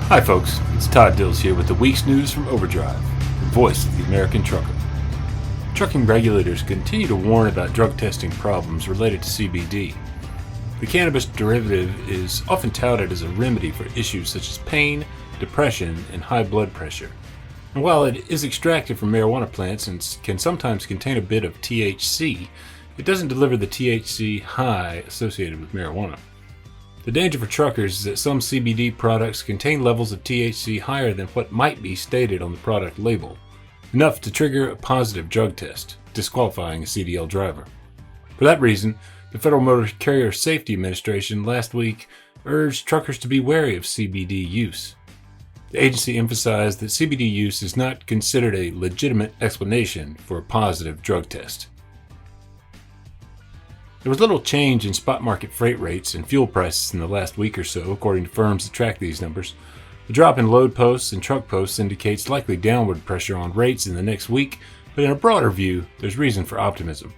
Hi folks, it's Todd Dills here with the week's news from Overdrive, the voice of the American trucker. Trucking regulators continue to warn about drug testing problems related to CBD. The cannabis derivative is often touted as a remedy for issues such as pain, depression, and high blood pressure. And while it is extracted from marijuana plants and can sometimes contain a bit of THC, it doesn't deliver the THC high associated with marijuana. The danger for truckers is that some CBD products contain levels of THC higher than what might be stated on the product label, enough to trigger a positive drug test, disqualifying a CDL driver. For that reason, the Federal Motor Carrier Safety Administration last week urged truckers to be wary of CBD use. The agency emphasized that CBD use is not considered a legitimate explanation for a positive drug test. There was little change in spot market freight rates and fuel prices in the last week or so, according to firms that track these numbers. The drop in load posts and truck posts indicates likely downward pressure on rates in the next week, but in a broader view, there's reason for optimism.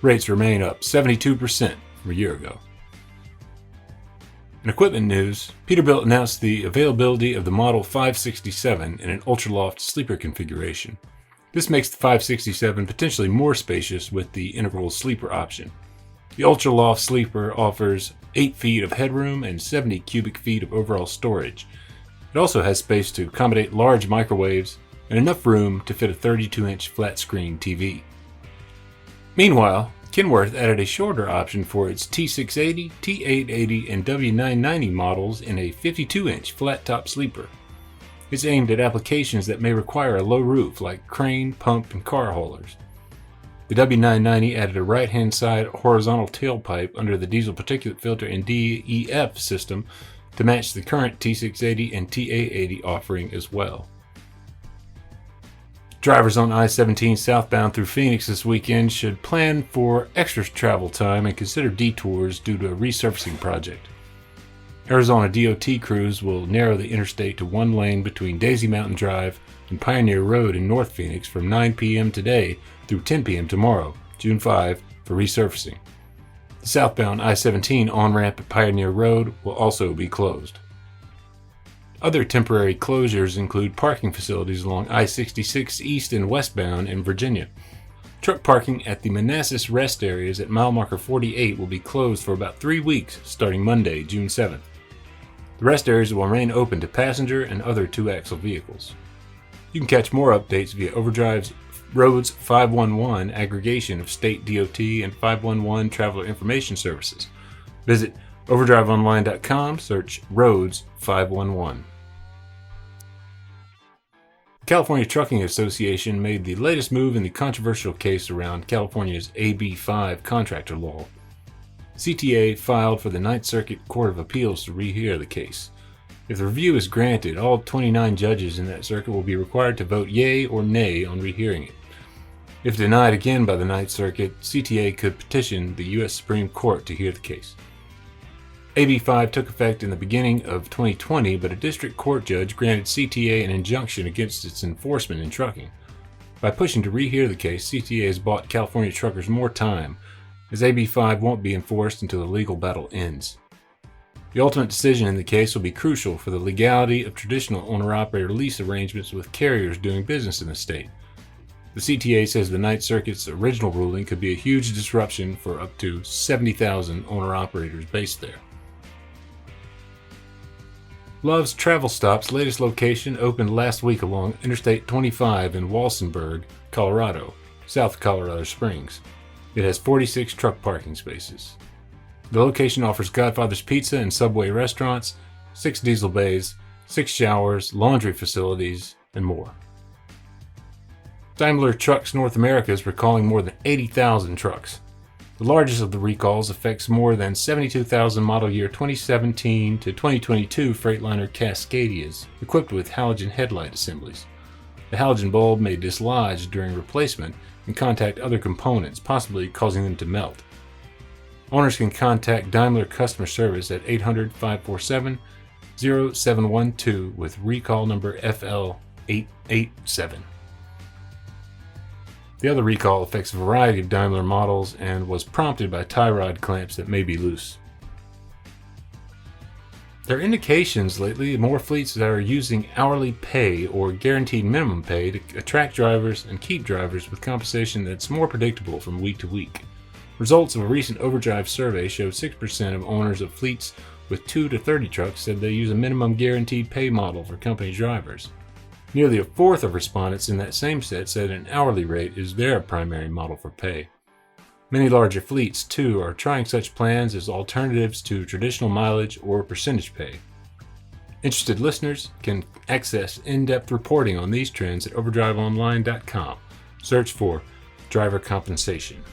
Rates remain up 72% from a year ago. In equipment news, Peterbilt announced the availability of the Model 567 in an ultra-loft sleeper configuration. This makes the 567 potentially more spacious with the integral sleeper option. The ultra-loft sleeper offers 8 feet of headroom and 70 cubic feet of overall storage. It also has space to accommodate large microwaves and enough room to fit a 32-inch flat-screen TV. Meanwhile, Kenworth added a shorter option for its T680, T880, and W990 models in a 52-inch flat-top sleeper. It's aimed at applications that may require a low roof like crane, pump, and car haulers. The W990 added a right-hand side horizontal tailpipe under the diesel particulate filter and DEF system to match the current T680 and TA80 offering as well. Drivers on I-17 southbound through Phoenix this weekend should plan for extra travel time and consider detours due to a resurfacing project. Arizona DOT crews will narrow the interstate to one lane between Daisy Mountain Drive and Pioneer Road in North Phoenix from 9 p.m. today through 10 p.m. tomorrow, June 5, for resurfacing. The southbound I-17 on-ramp at Pioneer Road will also be closed. Other temporary closures include parking facilities along I-66 east and westbound in Virginia. Truck parking at the Manassas rest areas at mile marker 48 will be closed for about 3 weeks starting Monday, June 7th. The rest areas will remain open to passenger and other two-axle vehicles. You can catch more updates via Overdrive's Roads 511 aggregation of state DOT and 511 traveler information services. Visit overdriveonline.com, search Roads 511. The California Trucking Association made the latest move in the controversial case around California's AB5 contractor law. CTA filed for the Ninth Circuit Court of Appeals to rehear the case. If the review is granted, all 29 judges in that circuit will be required to vote yea or nay on rehearing it. If denied again by the Ninth Circuit, CTA could petition the U.S. Supreme Court to hear the case. AB5 took effect in the beginning of 2020, but a district court judge granted CTA an injunction against its enforcement in trucking. By pushing to rehear the case, CTA has bought California truckers more time, as AB5 won't be enforced until the legal battle ends. The ultimate decision in the case will be crucial for the legality of traditional owner-operator lease arrangements with carriers doing business in the state. The CTA says the Ninth Circuit's original ruling could be a huge disruption for up to 70,000 owner-operators based there. Love's Travel Stop's latest location opened last week along Interstate 25 in Walsenburg, Colorado, south of Colorado Springs. It has 46 truck parking spaces. The location offers Godfather's Pizza and Subway restaurants, 6 diesel bays, 6 showers, laundry facilities, and more. Daimler Trucks North America is recalling more than 80,000 trucks. The largest of the recalls affects more than 72,000 model year 2017 to 2022 Freightliner Cascadias equipped with halogen headlight assemblies. The halogen bulb may dislodge during replacement and contact other components, possibly causing them to melt. Owners can contact Daimler customer service at 800-547-0712 with recall number FL887. The other recall affects a variety of Daimler models and was prompted by tie rod clamps that may be loose. There are indications lately more fleets that are using hourly pay or guaranteed minimum pay to attract drivers and keep drivers with compensation that's more predictable from week to week. Results of a recent Overdrive survey showed 6% of owners of fleets with 2 to 30 trucks said they use a minimum guaranteed pay model for company drivers. Nearly a fourth of respondents in that same set said an hourly rate is their primary model for pay. Many larger fleets, too, are trying such plans as alternatives to traditional mileage or percentage pay. Interested listeners can access in-depth reporting on these trends at overdriveonline.com. Search for driver compensation.